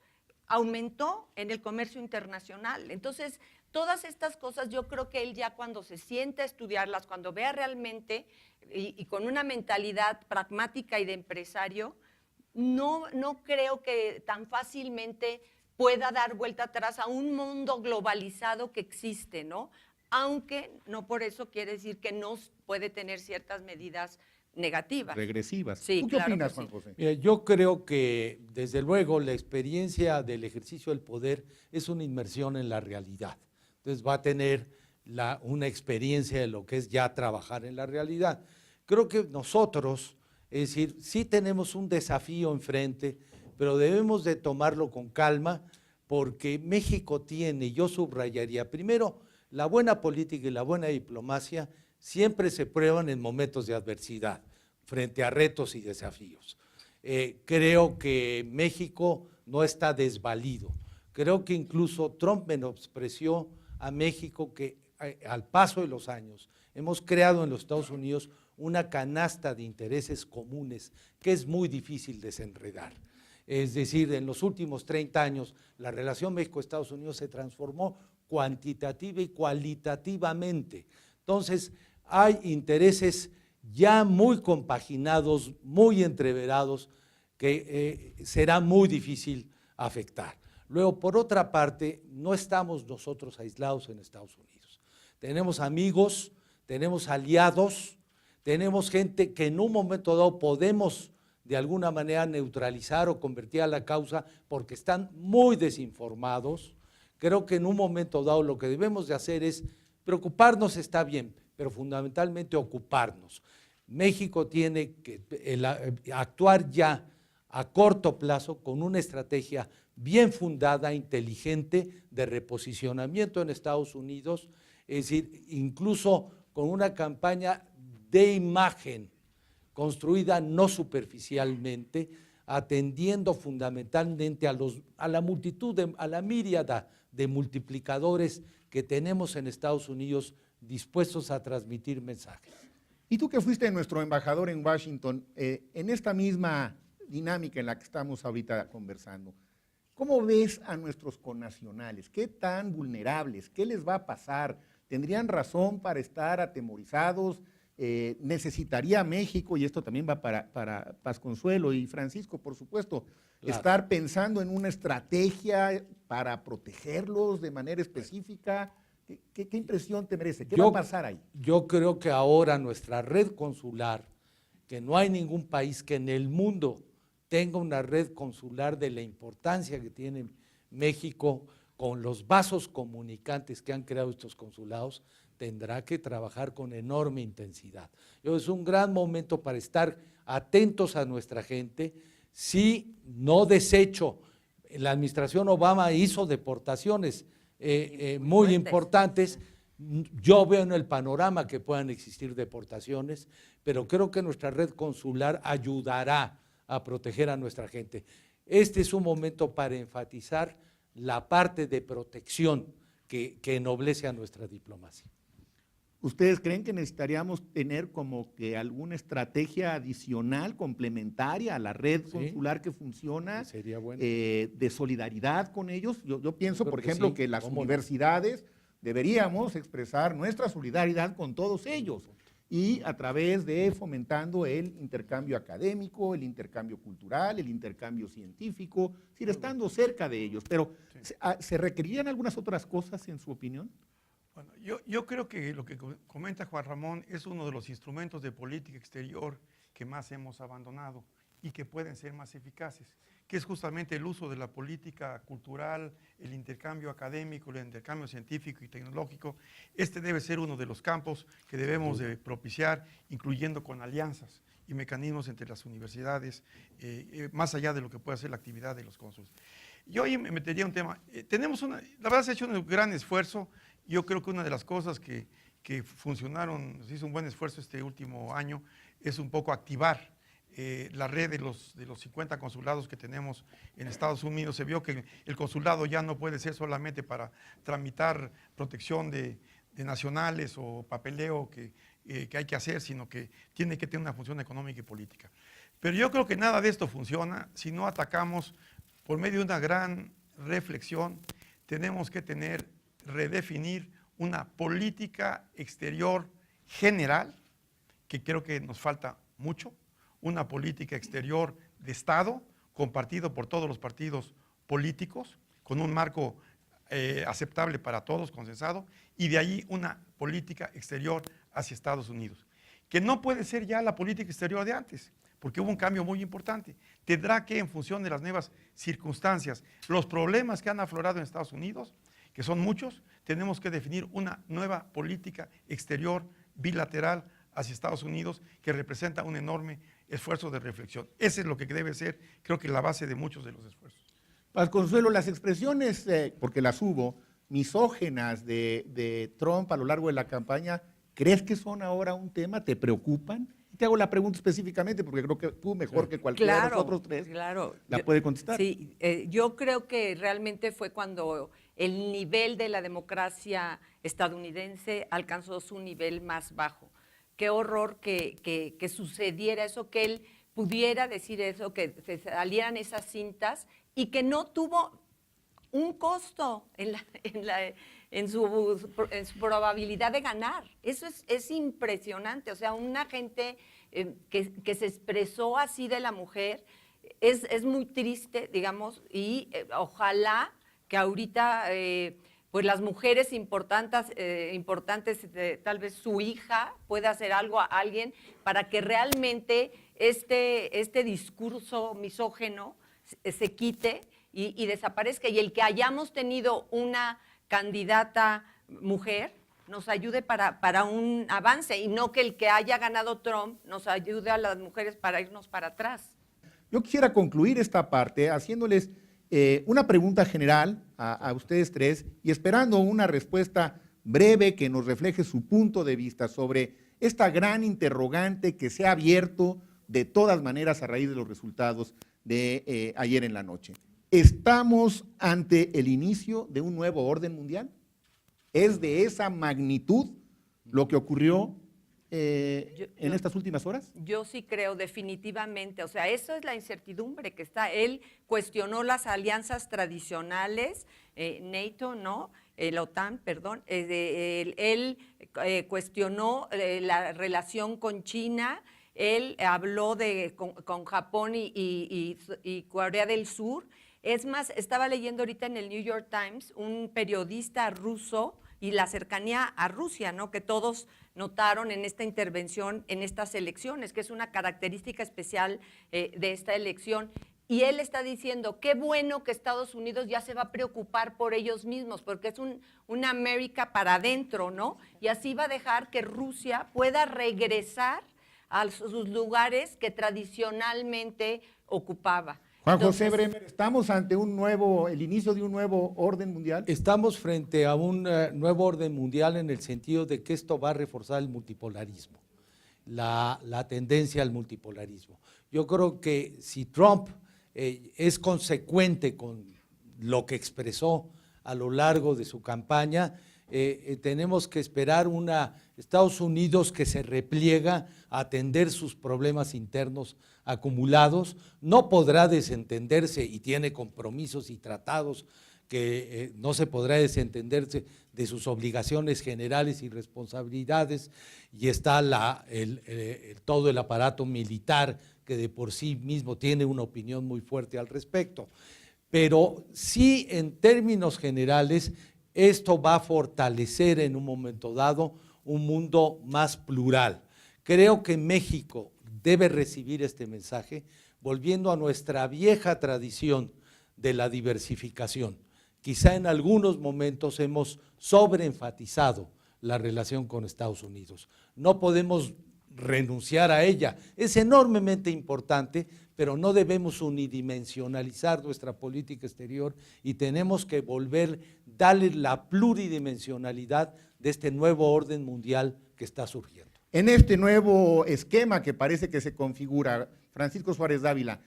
aumentó en el comercio internacional. Entonces, todas estas cosas yo creo que él ya cuando se siente a estudiarlas, cuando vea realmente y con una mentalidad pragmática y de empresario, no creo que tan fácilmente pueda dar vuelta atrás a un mundo globalizado que existe, ¿no? Aunque no por eso quiere decir que no puede tener ciertas medidas negativas. Regresivas. Sí, ¿Tú qué claro opinas, que sí. Juan José? Mira, yo creo que, desde luego, la experiencia del ejercicio del poder es una inmersión en la realidad. Entonces va a tener una experiencia de lo que es ya trabajar en la realidad. Creo que nosotros, es decir, sí tenemos un desafío enfrente, pero debemos de tomarlo con calma, porque México tiene, yo subrayaría, primero, la buena política y la buena diplomacia siempre se prueban en momentos de adversidad, frente a retos y desafíos. Creo que México no está desvalido. Creo que incluso Trump menospreció a México, que al paso de los años hemos creado en los Estados Unidos una canasta de intereses comunes que es muy difícil desenredar. Es decir, en los últimos 30 años la relación México-Estados Unidos se transformó cuantitativa y cualitativamente. Entonces, hay intereses ya muy compaginados, muy entreverados, que será muy difícil afectar. Luego, por otra parte, no estamos nosotros aislados en Estados Unidos. Tenemos amigos, tenemos aliados, tenemos gente que en un momento dado podemos de alguna manera neutralizar o convertir a la causa porque están muy desinformados. Creo que en un momento dado lo que debemos de hacer es preocuparnos, está bien, pero fundamentalmente ocuparnos. México tiene que actuar ya a corto plazo con una estrategia bien fundada, inteligente, de reposicionamiento en Estados Unidos, es decir, incluso con una campaña de imagen construida no superficialmente, atendiendo fundamentalmente a la multitud, a la míriada de multiplicadores que tenemos en Estados Unidos dispuestos a transmitir mensajes. Y tú que fuiste nuestro embajador en Washington, en esta misma dinámica en la que estamos ahorita conversando, ¿cómo ves a nuestros connacionales? ¿Qué tan vulnerables? ¿Qué les va a pasar? ¿Tendrían razón para estar atemorizados? ¿Necesitaría México, y esto también va para Paz Consuelo y Francisco, por supuesto, claro, estar pensando en una estrategia para protegerlos de manera específica? ¿Qué impresión te merece? ¿Qué va a pasar ahí? Yo creo que ahora nuestra red consular, que no hay ningún país que en el mundo tenga una red consular de la importancia que tiene México, con los vasos comunicantes que han creado estos consulados, tendrá que trabajar con enorme intensidad. Es un gran momento para estar atentos a nuestra gente. Sí, no desecho, la administración Obama hizo deportaciones muy importantes. Yo veo en el panorama que puedan existir deportaciones, pero creo que nuestra red consular ayudará a proteger a nuestra gente. Este es un momento para enfatizar la parte de protección que ennoblece a nuestra diplomacia. ¿Ustedes creen que necesitaríamos tener como que alguna estrategia adicional, complementaria a la red consular que funciona, sería bueno, de solidaridad con ellos? Yo pienso, por ejemplo, sí, que las universidades deberíamos expresar nuestra solidaridad con todos ellos y a través de fomentando el intercambio académico, el intercambio cultural, el intercambio científico, es decir, estando cerca de ellos. Pero, ¿se requerían algunas otras cosas, en su opinión? Bueno, yo creo que lo que comenta Juan Ramón es uno de los instrumentos de política exterior que más hemos abandonado y que pueden ser más eficaces, que es justamente el uso de la política cultural, el intercambio académico, el intercambio científico y tecnológico. Este debe ser uno de los campos que debemos de propiciar, incluyendo con alianzas y mecanismos entre las universidades, más allá de lo que puede ser la actividad de los cónsules. Yo ahí me metería un tema. La verdad se ha hecho un gran esfuerzo. Yo creo que una de las cosas que funcionaron, se hizo un buen esfuerzo este último año, es un poco activar la red de los 50 consulados que tenemos en Estados Unidos. Se vio que el consulado ya no puede ser solamente para tramitar protección de nacionales o papeleo que hay que hacer, sino que tiene que tener una función económica y política. Pero yo creo que nada de esto funciona si no atacamos por medio de una gran reflexión. Tenemos que redefinir una política exterior general, que creo que nos falta mucho, una política exterior de Estado, compartido por todos los partidos políticos, con un marco aceptable para todos, consensado, y de ahí una política exterior hacia Estados Unidos, que no puede ser ya la política exterior de antes, porque hubo un cambio muy importante. Tendrá que, en función de las nuevas circunstancias, los problemas que han aflorado en Estados Unidos, que son muchos, tenemos que definir una nueva política exterior bilateral hacia Estados Unidos, que representa un enorme esfuerzo de reflexión. Ese es lo que debe ser, creo que la base de muchos de los esfuerzos. Consuelo, las expresiones, porque las hubo, misógenas de Trump a lo largo de la campaña, ¿crees que son ahora un tema? ¿Te preocupan? Te hago la pregunta específicamente porque creo que tú, mejor que cualquiera de nosotros tres, la puede contestar. Sí, yo creo que realmente fue cuando el nivel de la democracia estadounidense alcanzó su nivel más bajo. Qué horror que sucediera eso, que él pudiera decir eso, que se salieran esas cintas y que no tuvo un costo en su probabilidad de ganar. Eso es impresionante. O sea, una gente que se expresó así de la mujer es muy triste, digamos, y ojalá que ahorita pues las mujeres importantes, tal vez su hija pueda hacer algo a alguien para que realmente este discurso misógeno se quite y desaparezca, y el que hayamos tenido una candidata mujer nos ayude para un avance, y no que el que haya ganado Trump nos ayude a las mujeres para irnos para atrás. Yo quisiera concluir esta parte haciéndoles una pregunta general a ustedes tres y esperando una respuesta breve que nos refleje su punto de vista sobre esta gran interrogante que se ha abierto de todas maneras a raíz de los resultados de ayer en la noche. ¿Estamos ante el inicio de un nuevo orden mundial? ¿Es de esa magnitud lo que ocurrió en estas últimas horas? Yo sí creo definitivamente, o sea, eso es la incertidumbre que está. Él cuestionó las alianzas tradicionales, NATO, ¿no? La OTAN, perdón. Él cuestionó la relación con China. Él habló con Japón y Corea del Sur. Es más, estaba leyendo ahorita en el New York Times un periodista ruso y la cercanía a Rusia, ¿no? Que todos notaron en esta intervención, en estas elecciones, que es una característica especial de esta elección. Y él está diciendo, qué bueno que Estados Unidos ya se va a preocupar por ellos mismos, porque es una América para adentro, ¿no? Y así va a dejar que Rusia pueda regresar a sus lugares que tradicionalmente ocupaba. Juan José Bremer, ¿estamos ante el inicio de un nuevo orden mundial? Estamos frente a un nuevo orden mundial en el sentido de que esto va a reforzar el multipolarismo, la tendencia al multipolarismo. Yo creo que si Trump es consecuente con lo que expresó a lo largo de su campaña, tenemos que esperar Estados Unidos que se repliega a atender sus problemas internos acumulados. No podrá desentenderse y tiene compromisos y tratados que no se podrá desentenderse de sus obligaciones generales y responsabilidades, y está todo el aparato militar que de por sí mismo tiene una opinión muy fuerte al respecto. Pero sí, en términos generales, esto va a fortalecer en un momento dado un mundo más plural. Creo que México debe recibir este mensaje volviendo a nuestra vieja tradición de la diversificación. Quizá en algunos momentos hemos sobreenfatizado la relación con Estados Unidos. No podemos renunciar a ella. Es enormemente importante, pero no debemos unidimensionalizar nuestra política exterior y tenemos que darle la pluridimensionalidad de este nuevo orden mundial que está surgiendo. En este nuevo esquema que parece que se configura, Francisco Suárez Dávila,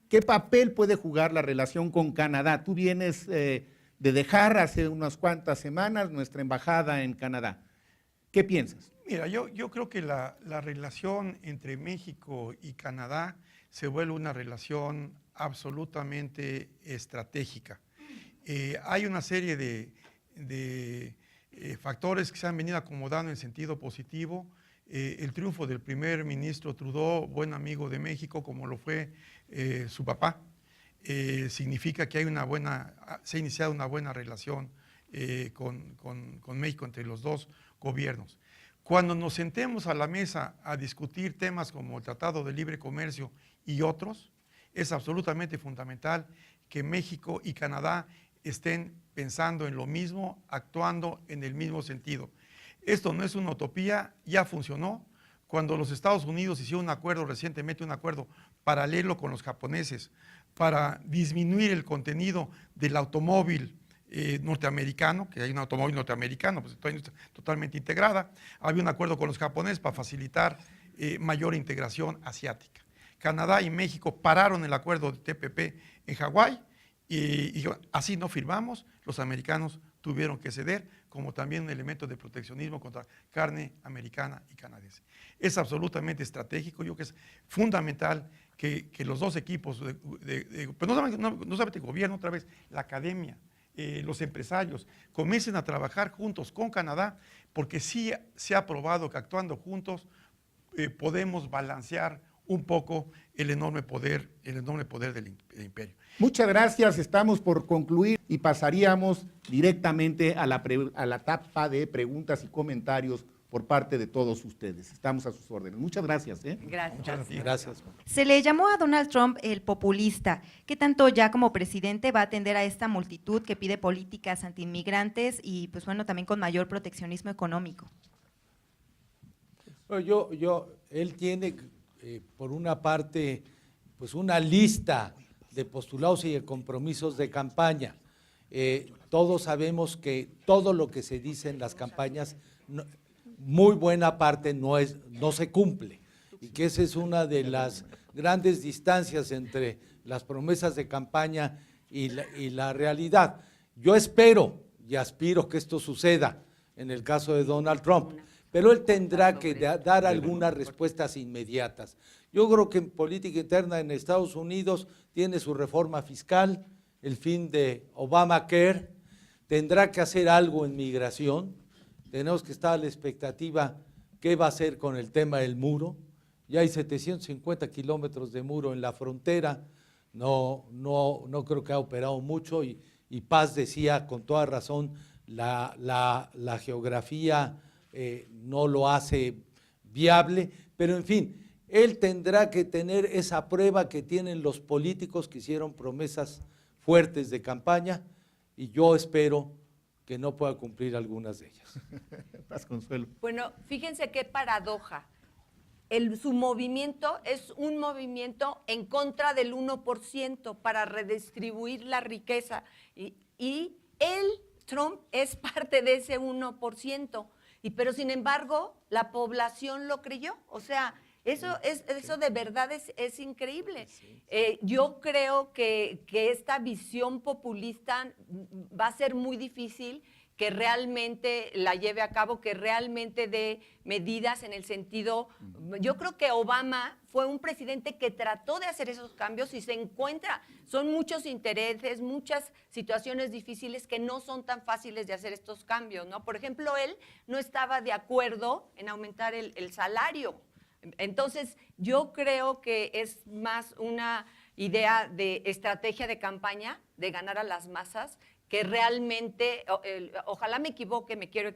¿qué papel puede jugar la relación con Canadá? Tú vienes de dejar hace unas cuantas semanas nuestra embajada en Canadá. ¿Qué piensas? Mira, yo creo que la relación entre México y Canadá se vuelve una relación absolutamente estratégica. Hay una serie de factores que se han venido acomodando en sentido positivo. El triunfo del primer ministro Trudeau, buen amigo de México, como lo fue su papá, significa que se ha iniciado una buena relación con México entre los dos gobiernos. Cuando nos sentemos a la mesa a discutir temas como el Tratado de Libre Comercio y otros, es absolutamente fundamental que México y Canadá estén pensando en lo mismo, actuando en el mismo sentido. Esto no es una utopía, ya funcionó. Cuando los Estados Unidos hicieron un acuerdo recientemente, un acuerdo paralelo con los japoneses para disminuir el contenido del automóvil norteamericano, que hay un automóvil norteamericano, pues totalmente integrada. Había un acuerdo con los japoneses para facilitar mayor integración asiática. Canadá y México pararon el acuerdo de TPP en Hawái y así no firmamos. Los americanos tuvieron que ceder, como también un elemento de proteccionismo contra carne americana y canadiense. Es absolutamente estratégico, yo creo que es fundamental que los dos equipos, pues no solamente el gobierno, otra vez, la academia, los empresarios, comiencen a trabajar juntos con Canadá, porque sí se ha probado que actuando juntos podemos balancear un poco el enorme poder del imperio. Muchas gracias, estamos por concluir y pasaríamos directamente a la etapa de preguntas y comentarios por parte de todos ustedes. Estamos a sus órdenes. Muchas gracias. Gracias. Muchas gracias. Gracias. Se le llamó a Donald Trump el populista. ¿Qué tanto ya como presidente va a atender a esta multitud que pide políticas antiinmigrantes y pues bueno, también con mayor proteccionismo económico? Bueno, él tiene por una parte pues una lista de postulados y de compromisos de campaña. Todos sabemos que todo lo que se dice en las campañas, muy buena parte no se cumple, y que esa es una de las grandes distancias entre las promesas de campaña y la realidad. Yo espero y aspiro que esto suceda en el caso de Donald Trump, pero él tendrá que dar algunas respuestas inmediatas. Yo creo que en política interna en Estados Unidos tiene su reforma fiscal, el fin de Obamacare, tendrá que hacer algo en migración. Tenemos que estar a la expectativa qué va a hacer con el tema del muro. Ya hay 750 kilómetros de muro en la frontera, no creo que ha operado mucho y Paz decía con toda razón, la geografía no lo hace viable, pero en fin, él tendrá que tener esa prueba que tienen los políticos que hicieron promesas fuertes de campaña y yo espero que no pueda cumplir algunas de ellas. Paz Consuelo. Bueno, fíjense qué paradoja. Su movimiento es un movimiento en contra del 1% para redistribuir la riqueza y él, Trump, es parte de ese 1%, pero sin embargo la población lo creyó, o sea, eso de verdad es increíble. Yo creo que esta visión populista va a ser muy difícil que realmente la lleve a cabo, que realmente dé medidas en el sentido, yo creo que Obama fue un presidente que trató de hacer esos cambios y se encuentra, son muchos intereses, muchas situaciones difíciles que no son tan fáciles de hacer estos cambios, ¿no? Por ejemplo, él no estaba de acuerdo en aumentar el salario. Entonces, yo creo que es más una idea de estrategia de campaña, de ganar a las masas, que realmente, ojalá me equivoque, me quiero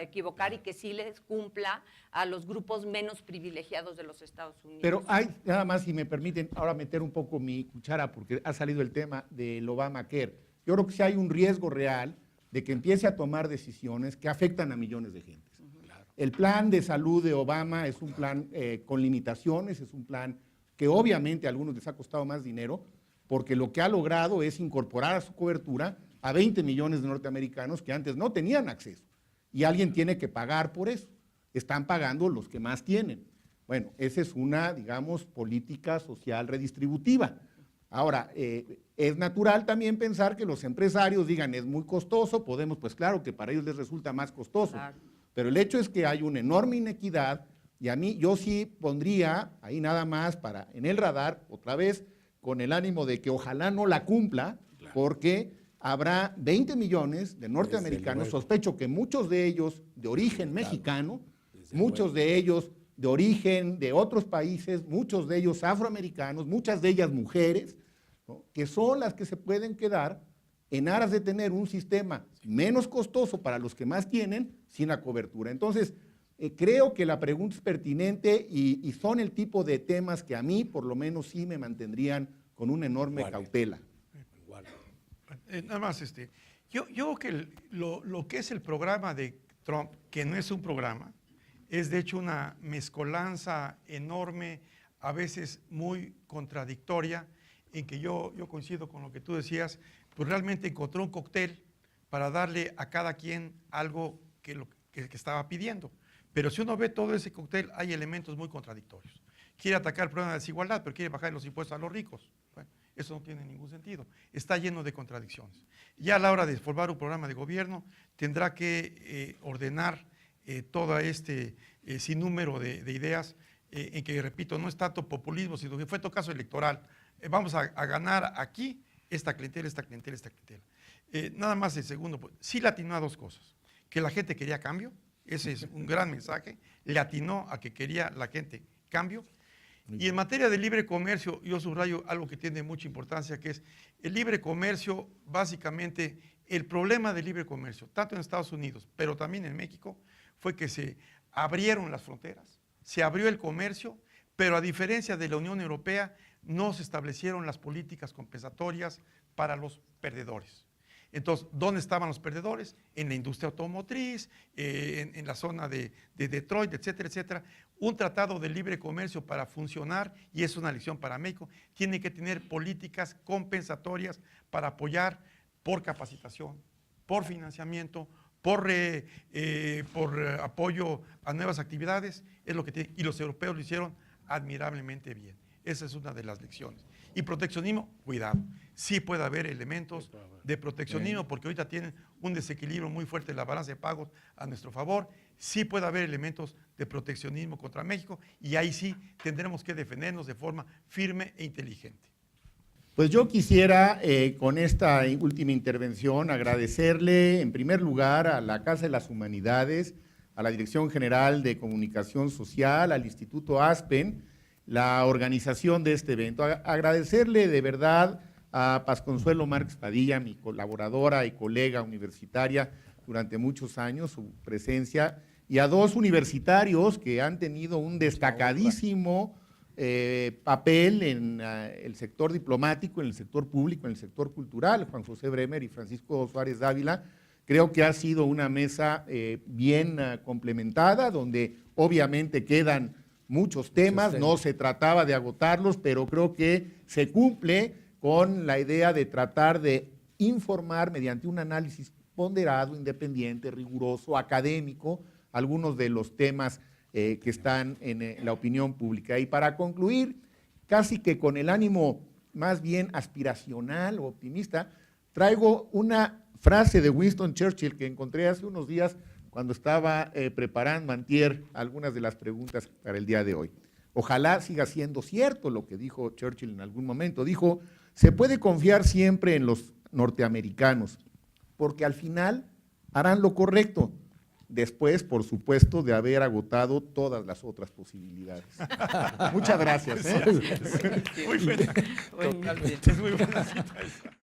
equivocar y que sí les cumpla a los grupos menos privilegiados de los Estados Unidos. Pero hay, nada más, si me permiten, ahora meter un poco mi cuchara, porque ha salido el tema del Obamacare. Yo creo que sí hay un riesgo real de que empiece a tomar decisiones que afectan a millones de gentes. El plan de salud de Obama es un plan con limitaciones, es un plan que obviamente a algunos les ha costado más dinero, porque lo que ha logrado es incorporar a su cobertura a 20 millones de norteamericanos que antes no tenían acceso. Y alguien tiene que pagar por eso. Están pagando los que más tienen. Bueno, esa es una, digamos, política social redistributiva. Ahora, es natural también pensar que los empresarios digan, es muy costoso, podemos, pues claro que para ellos les resulta más costoso. Claro. Pero el hecho es que hay una enorme inequidad y a mí, yo sí pondría ahí nada más para en el radar, otra vez, con el ánimo de que ojalá no la cumpla, porque habrá 20 millones de norteamericanos, sospecho que muchos de ellos de origen mexicano, muchos de ellos de origen de otros países, muchos de ellos afroamericanos, muchas de ellas mujeres, ¿no?, que son las que se pueden quedar en aras de tener un sistema menos costoso para los que más tienen, sin la cobertura. Entonces, creo que la pregunta es pertinente y son el tipo de temas que a mí, por lo menos, sí me mantendrían con una enorme cautela. Nada más, yo creo que lo que es el programa de Trump, que no es un programa, es de hecho una mezcolanza enorme, a veces muy contradictoria, en que yo coincido con lo que tú decías, pues realmente encontró un cóctel para darle a cada quien algo que estaba pidiendo. Pero si uno ve todo ese cóctel, hay elementos muy contradictorios. Quiere atacar el problema de la desigualdad, pero quiere bajar los impuestos a los ricos. Bueno, eso no tiene ningún sentido. Está lleno de contradicciones. Ya a la hora de formar un programa de gobierno, tendrá que ordenar todo sinnúmero de ideas, en que, repito, no es tanto populismo, sino que fue todo caso electoral. Vamos a ganar aquí esta clientela, esta clientela, esta clientela. Nada más el segundo, pues, sí le atinó a dos cosas. Que la gente quería cambio, ese es un gran mensaje, le atinó a que quería la gente cambio. Y en materia de libre comercio, yo subrayo algo que tiene mucha importancia, que es el libre comercio, básicamente, el problema del libre comercio, tanto en Estados Unidos, pero también en México, fue que se abrieron las fronteras, se abrió el comercio, pero a diferencia de la Unión Europea, no se establecieron las políticas compensatorias para los perdedores. Entonces, ¿dónde estaban los perdedores? En la industria automotriz, en la zona de Detroit, etcétera, etcétera. Un tratado de libre comercio para funcionar, y es una lección para México, tiene que tener políticas compensatorias para apoyar por capacitación, por financiamiento, por apoyo a nuevas actividades, es lo que tiene, y los europeos lo hicieron admirablemente bien. Esa es una de las lecciones. Y proteccionismo, cuidado, sí puede haber elementos de proteccionismo, porque ahorita tienen un desequilibrio muy fuerte en la balanza de pagos a nuestro favor, sí puede haber elementos de proteccionismo contra México, y ahí sí tendremos que defendernos de forma firme e inteligente. Pues yo quisiera, con esta última intervención, agradecerle en primer lugar a la Casa de las Humanidades, a la Dirección General de Comunicación Social, al Instituto Aspen, la organización de este evento. Agradecerle de verdad a Paz Consuelo Márquez Padilla, mi colaboradora y colega universitaria durante muchos años, su presencia, y a dos universitarios que han tenido un destacadísimo papel en el sector diplomático, en el sector público, en el sector cultural, Juan José Bremer y Francisco Suárez Dávila. Creo que ha sido una mesa bien complementada, donde obviamente quedan muchos temas, no se trataba de agotarlos, pero creo que se cumple con la idea de tratar de informar mediante un análisis ponderado, independiente, riguroso, académico, algunos de los temas que están en la opinión pública. Y para concluir, casi que con el ánimo más bien aspiracional o optimista, traigo una frase de Winston Churchill que encontré hace unos días cuando estaba preparando antier algunas de las preguntas para el día de hoy. Ojalá siga siendo cierto lo que dijo Churchill en algún momento. Dijo, se puede confiar siempre en los norteamericanos, porque al final harán lo correcto, después, por supuesto, de haber agotado todas las otras posibilidades. Muchas gracias. Muy buena. Totalmente. Es muy buena cita esa.